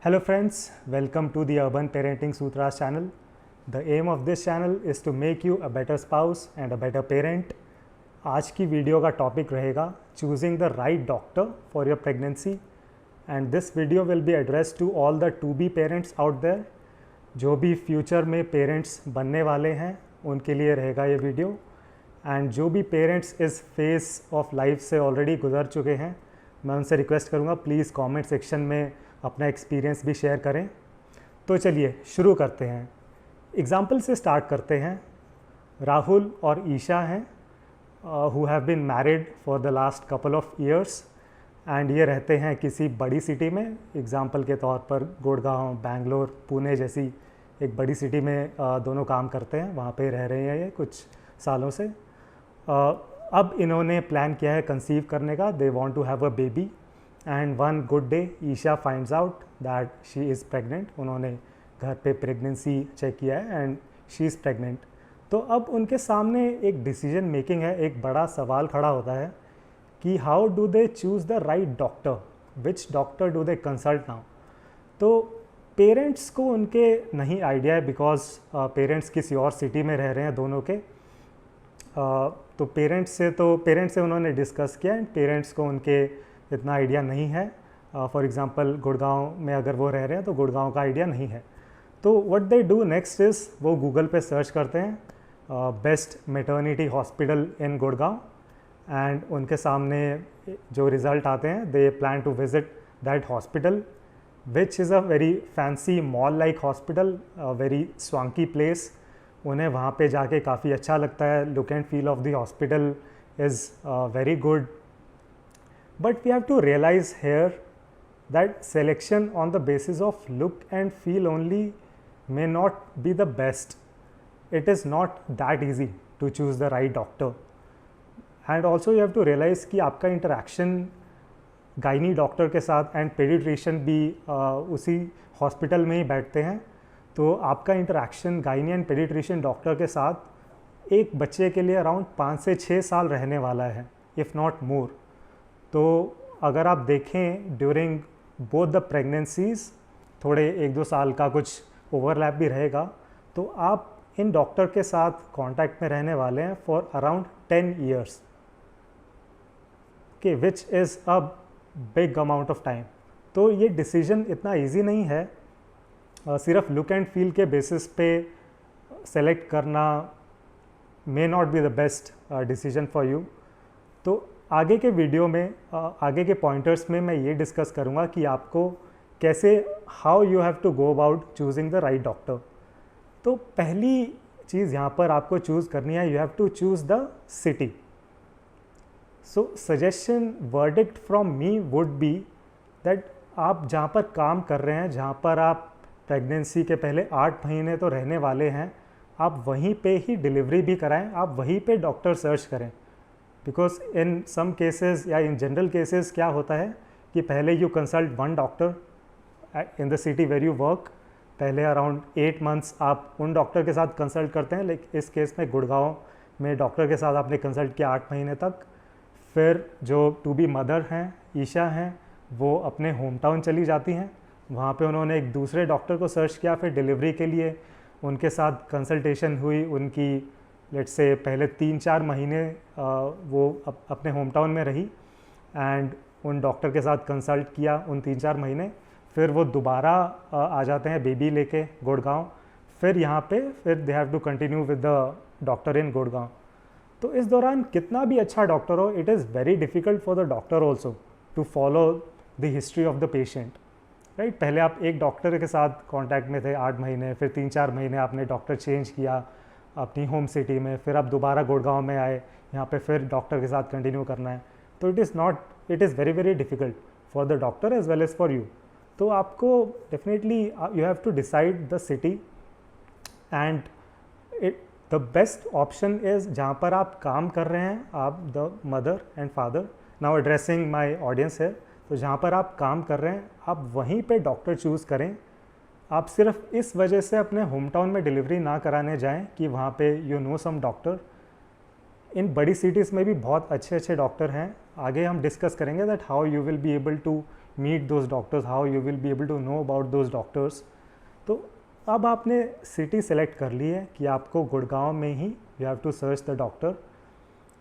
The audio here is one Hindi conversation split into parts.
Hello friends, welcome to the Urban Parenting Sutras channel. The aim of this channel is to make you a better spouse and a better parent. आज की वीडियो का टॉपिक रहेगा choosing the right doctor for your pregnancy and this video will be addressed to all the to be parents out there. जो भी फ्यूचर में पेरेंट्स बनने वाले हैं उनके लिए रहेगा ये वीडियो एंड जो भी पेरेंट्स इस फेस ऑफ लाइफ से ऑलरेडी गुजर चुके हैं मैं उनसे रिक्वेस्ट करूँगा प्लीज़ कमेंट सेक्शन में अपना एक्सपीरियंस भी शेयर करें। तो चलिए शुरू करते हैं। एग्ज़ाम्पल से स्टार्ट करते हैं। राहुल और ईशा हैं who have been married for the last couple of years and ये रहते हैं किसी बड़ी सिटी में। एग्ज़ाम्पल के तौर पर गुड़गांव, बेंगलोर, पुणे जैसी एक बड़ी सिटी में दोनों काम करते हैं, वहाँ पे रह रहे हैं ये कुछ सालों से। अब इन्होंने प्लान किया है कंसीव करने का। They want to have a baby and one good day Isha finds out that she is pregnant. उन्होंने घर पे प्रेगनेंसी चेक किया है एंड शी इज़ प्रेग्नेंट। तो अब उनके सामने एक डिसीजन मेकिंग है, एक बड़ा सवाल खड़ा होता है कि how do they choose the right doctor, which doctor do they consult now. तो पेरेंट्स को उनके नहीं आइडिया है बिकॉज पेरेंट्स किसी और सिटी में रह रहे हैं दोनों के। तो पेरेंट्स से उन्होंने डिस्कस किया एंड पेरेंट्स को उनके इतना आइडिया नहीं है। फॉर एग्ज़ाम्पल गुड़गांव में अगर वो रह रहे हैं तो गुड़गांव का आइडिया नहीं है। तो what they do next is वो गूगल पे सर्च करते हैं best maternity hospital in Gurgaon and उनके सामने जो रिज़ल्ट आते हैं they plan to visit that hospital which is a very fancy mall like hospital, very swanky place. उन्हें वहाँ पे जाके काफ़ी अच्छा लगता है। Look and feel of the hospital is very good. But we have to realize here that selection on the basis of look and feel only may not be the best. It is not that easy to choose the right doctor. And also you have to realize कि आपका interaction गायनी डॉक्टर के साथ एंड पेडिट्रिशियन भी उसी हॉस्पिटल में ही बैठते हैं। तो आपका interaction gynae and paediatrician doctor के साथ एक बच्चे के लिए अराउंड 5 से 6 साल रहने वाला है, इफ़ नॉट मोर। तो अगर आप देखें ड्यूरिंग बोथ द प्रेगनेंसीज थोड़े 1-2 साल का कुछ ओवरलैप भी रहेगा। तो आप इन डॉक्टर के साथ कांटेक्ट में रहने वाले हैं फॉर अराउंड 10 ईयर्स के विच is a big amount of time. तो ये डिसीजन इतना इजी नहीं है सिर्फ लुक एंड फील के बेसिस पे सेलेक्ट करना may not be the best decision for you. तो आगे के वीडियो में आगे के पॉइंटर्स में मैं ये डिस्कस करूँगा कि आपको कैसे how you have to go about choosing the right doctor. तो पहली चीज़ यहाँ पर आपको चूज़ करनी है, you have to choose the city. So suggestion verdict from me would be that आप जहाँ पर काम कर रहे हैं, जहाँ पर आप प्रेगनेंसी के पहले 8 महीने तो रहने वाले हैं, आप वहीं पे ही डिलीवरी भी कराएं, आप वहीं पे डॉक्टर सर्च करें। बिकॉज इन सम केसेस या इन जनरल केसेस क्या होता है कि पहले you consult one doctor in the city where you work. पहले अराउंड 8 मंथ्स आप उन डॉक्टर के साथ कंसल्ट करते हैं। लेकिन इस केस में गुड़गांव में डॉक्टर के साथ आपने कंसल्ट किया 8 महीने तक। फिर जो टू बी मदर हैं, ईशा हैं, वो अपने होम टाउन चली जाती हैं। वहाँ पे उन्होंने एक दूसरे डॉक्टर को सर्च किया। फिर डिलीवरी के लिए उनके साथ कंसल्टेशन हुई। उनकी लेट्स से पहले 3-4 महीने वो अपने होम टाउन में रही एंड उन डॉक्टर के साथ कंसल्ट किया उन 3-4 महीने। फिर वो दोबारा आ जाते हैं बेबी लेके गुड़गांव। फिर यहाँ पे फिर they have to continue with the doctor in Gurgaon. तो इस दौरान कितना भी अच्छा डॉक्टर हो, it is very difficult for the doctor also to follow the history of the patient, right. पहले आप एक डॉक्टर के साथ कॉन्टैक्ट में थे 8 महीने, फिर 3-4 महीने आपने डॉक्टर चेंज किया अपनी होम सिटी में, फिर आप दोबारा गुड़गांव में आए, यहाँ पे फिर डॉक्टर के साथ कंटिन्यू करना है। तो it is very very difficult for the doctor as well as for you. तो आपको definitely you have to decide the city and the best option is जहाँ पर आप काम कर रहे हैं, आप the mother and father, now addressing my audience है। तो जहाँ पर आप काम कर रहे हैं आप वहीं पे डॉक्टर चूज़ करें। आप सिर्फ इस वजह से अपने होम टाउन में डिलीवरी ना कराने जाएं कि वहाँ पे यू नो सम डॉक्टर। इन बड़ी सिटीज़ में भी बहुत अच्छे अच्छे डॉक्टर हैं। आगे हम डिस्कस करेंगे that how you will be able to meet those doctors, how you will be able to know about those doctors. तो अब आपने सिटी सेलेक्ट कर ली है कि आपको गुड़गांव में ही you have to search the doctor.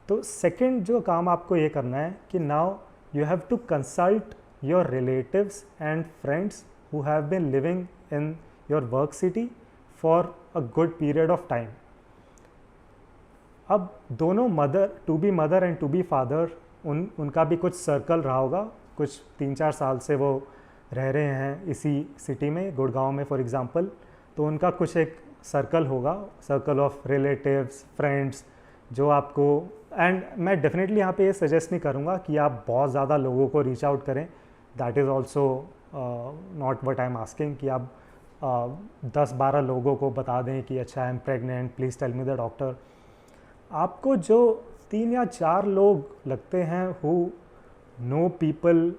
तो सेकंड जो काम आपको ये करना है कि now you have to consult your relatives and friends who have been living in your work city for a good period of time. अब दोनों to be mother and to be father, उनका भी कुछ सर्कल रहा होगा, कुछ 3-4 साल से वो रह रहे हैं इसी सिटी में, गुड़गांव में फॉर एग्ज़ाम्पल. तो उनका कुछ एक सर्कल होगा, सर्कल ऑफ रिलेटिव्स, फ्रेंड्स, जो आपको, एंड मैं डेफिनेटली यहाँ पे ये सजेस्ट नहीं करूँगा कि आप बहुत ज़्यादा लोगों को रीच आउट करें. That is also not what I am asking कि आप 10-12 लोगों को बता दें कि अच्छा I am pregnant, please tell me the doctor. आपको जो 3 या 4 लोग लगते हैं who know people,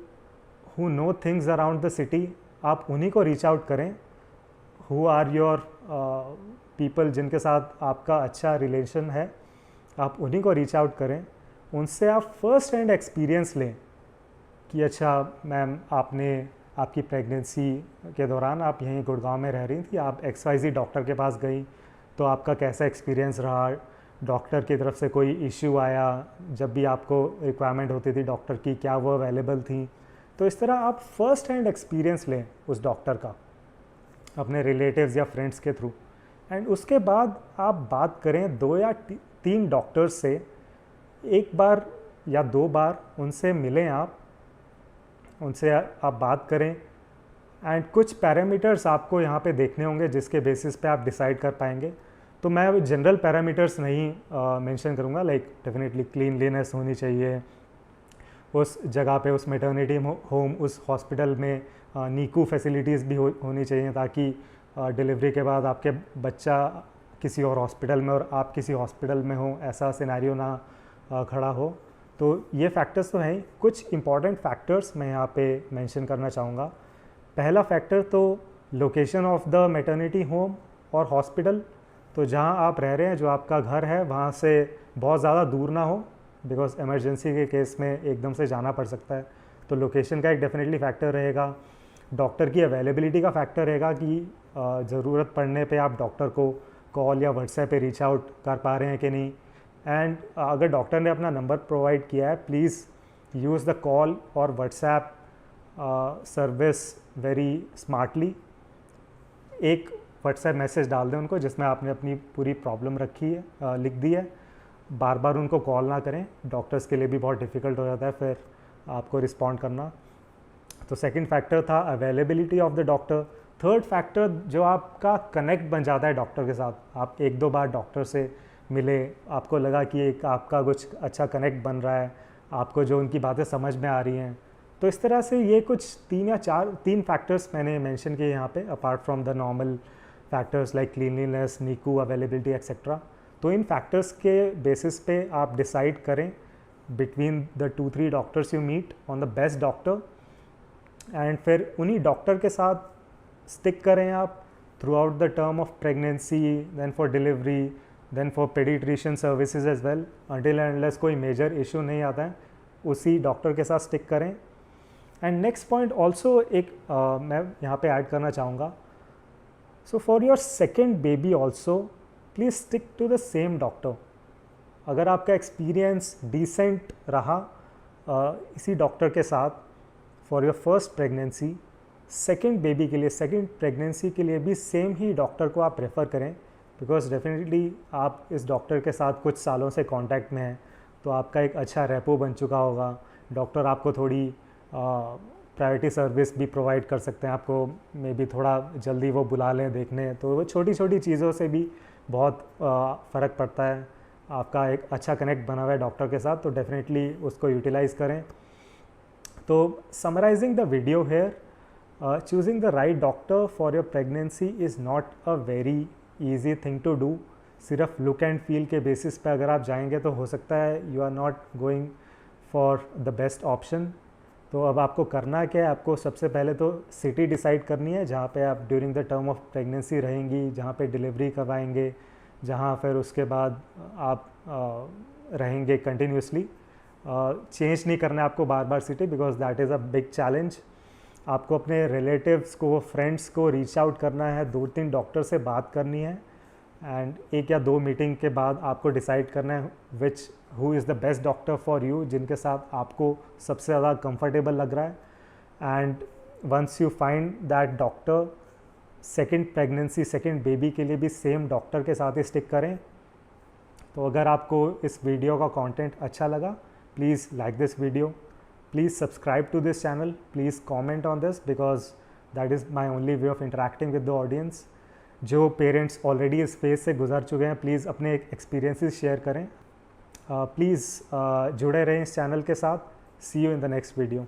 who know things around the city, आप उन्हीं को रीच आउट करें. हु आर योर पीपल जिनके साथ आपका अच्छा रिलेशन है, आप उन्हीं को रीच आउट करें. उनसे आप फर्स्ट हैंड एक्सपीरियंस लें कि अच्छा मैम, आपकी प्रेगनेंसी के दौरान आप यहीं गुड़गांव में रह रही थी, आप XYZ डॉक्टर के पास गई, तो आपका कैसा एक्सपीरियंस रहा, डॉक्टर की तरफ से कोई इश्यू आया, जब भी आपको रिक्वायरमेंट होती थी डॉक्टर की, क्या वो अवेलेबल थी. तो इस तरह आप फर्स्ट हैंड एक्सपीरियंस लें उस डॉक्टर का अपने रिलेटिव्स या फ्रेंड्स के थ्रू. एंड उसके बाद आप बात करें 2 या 3 डॉक्टर्स से, एक बार या 2 बार उनसे मिलें, उनसे आप बात करें. एंड कुछ पैरामीटर्स आपको यहाँ पे देखने होंगे जिसके बेसिस पे आप डिसाइड कर पाएंगे. तो मैं जनरल पैरामीटर्स नहीं मेंशन करूँगा, लाइक डेफिनेटली क्लीनलीनेस होनी चाहिए उस जगह पे, उस मैटरनिटी होम, उस हॉस्पिटल में नीकू फैसिलिटीज़ भी होनी चाहिए ताकि डिलीवरी के बाद आपके बच्चा किसी और हॉस्पिटल में और आप किसी हॉस्पिटल में हो, ऐसा सिनेरियो ना खड़ा हो. तो ये फैक्टर्स तो हैं. कुछ इंपॉर्टेंट फैक्टर्स मैं यहाँ पे मेंशन करना चाहूँगा. पहला फैक्टर तो location of the maternity home और हॉस्पिटल. तो जहाँ आप रह रहे हैं, जो आपका घर है, वहाँ से बहुत ज़्यादा दूर ना हो, बिकॉज इमरजेंसी के केस में एकदम से जाना पड़ सकता है. तो लोकेशन का एक डेफिनेटली फैक्टर रहेगा. डॉक्टर की अवेलेबिलिटी का फैक्टर रहेगा कि ज़रूरत पड़ने पे आप डॉक्टर को कॉल या व्हाट्सएप पे रीच आउट कर पा रहे हैं कि नहीं. एंड अगर डॉक्टर ने अपना नंबर प्रोवाइड किया है, प्लीज़ यूज़ द कॉल और व्हाट्सएप सर्विस वेरी स्मार्टली. एक व्हाट्सएप मैसेज डाल दें उनको जिसमें आपने अपनी पूरी प्रॉब्लम रखी है, लिख दी है. बार बार उनको कॉल ना करें, डॉक्टर्स के लिए भी बहुत डिफ़िकल्ट हो जाता है फिर आपको रिस्पॉन्ड करना. तो सेकंड फैक्टर था availability of the doctor. Third factor जो आपका कनेक्ट बन जाता है डॉक्टर के साथ, आप 1-2 बार डॉक्टर से मिले, आपको लगा कि एक आपका कुछ अच्छा कनेक्ट बन रहा है, आपको जो उनकी बातें समझ में आ रही हैं. तो इस तरह से ये कुछ 3 फैक्टर्स मैंने मेंशन किए यहाँ पे, apart from the normal factors like cleanliness, NICU, availability etcetera. तो इन फैक्टर्स के बेसिस पे आप डिसाइड करें between the 2-3 doctors you meet on the best doctor. And फिर उन्हीं डॉक्टर के साथ स्टिक करें आप throughout the term of pregnancy, then for delivery, then for paediatrician services as well, until and unless कोई मेजर इशू नहीं आता है, उसी डॉक्टर के साथ स्टिक करें. एंड नेक्स्ट पॉइंट ऑल्सो एक मैं यहाँ पे ऐड करना चाहूँगा. So for your second baby also please stick to the same doctor. अगर आपका एक्सपीरियंस डिसेंट रहा इसी डॉक्टर के साथ for your first pregnancy, second baby के लिए, सेकेंड प्रेगनेंसी के लिए भी सेम ही डॉक्टर को आप प्रेफर करें. बिकॉज डेफिनेटली आप इस डॉक्टर के साथ कुछ सालों से कांटेक्ट में हैं, तो आपका एक अच्छा रेपो बन चुका होगा. डॉक्टर आपको थोड़ी प्रायोरिटी सर्विस भी प्रोवाइड कर सकते हैं, आपको मे बी थोड़ा जल्दी वो बुला लें देखने. तो वो छोटी छोटी चीज़ों से भी बहुत फ़र्क पड़ता है. आपका एक अच्छा कनेक्ट बना हुआ है डॉक्टर के साथ, तो डेफिनेटली उसको यूटिलाइज़ करें. तो summarising the video here, choosing the right doctor for your pregnancy is not a very easy thing to do. सिर्फ लुक एंड फील के बेसिस पे अगर आप जाएंगे तो हो सकता है you are not going for the best option. तो अब आपको करना क्या है, आपको सबसे पहले तो सिटी डिसाइड करनी है जहाँ पे आप during the term of pregnancy रहेंगी, जहाँ पे डिलीवरी करवाएंगे, जहाँ फिर उसके बाद आप रहेंगे कंटिन्यूसली. चेंज नहीं करना है आपको बार बार city, because that is a big challenge. आपको अपने रिलेटिव्स को, फ्रेंड्स को रीच आउट करना है, 2-3 डॉक्टर से बात करनी है एंड 1 या 2 मीटिंग के बाद आपको डिसाइड करना है who is the best doctor for you, जिनके साथ आपको सबसे ज़्यादा कंफर्टेबल लग रहा है। And once you find that doctor, second pregnancy, second baby के लिए भी सेम डॉक्टर के साथ ही स्टिक करें। तो अगर आपको इस वीडियो का कंटेंट अच्छा लगा, please like this video, please subscribe to this channel, please comment on this because that is my only way of interacting with the audience। जो पेरेंट्स ऑलरेडी इस फेज से गुजर चुके हैं, प्लीज़ अपने एक्सपीरियंसेस शेयर करें। प्लीज़ जुड़े रहें इस चैनल के साथ। See you in the next video.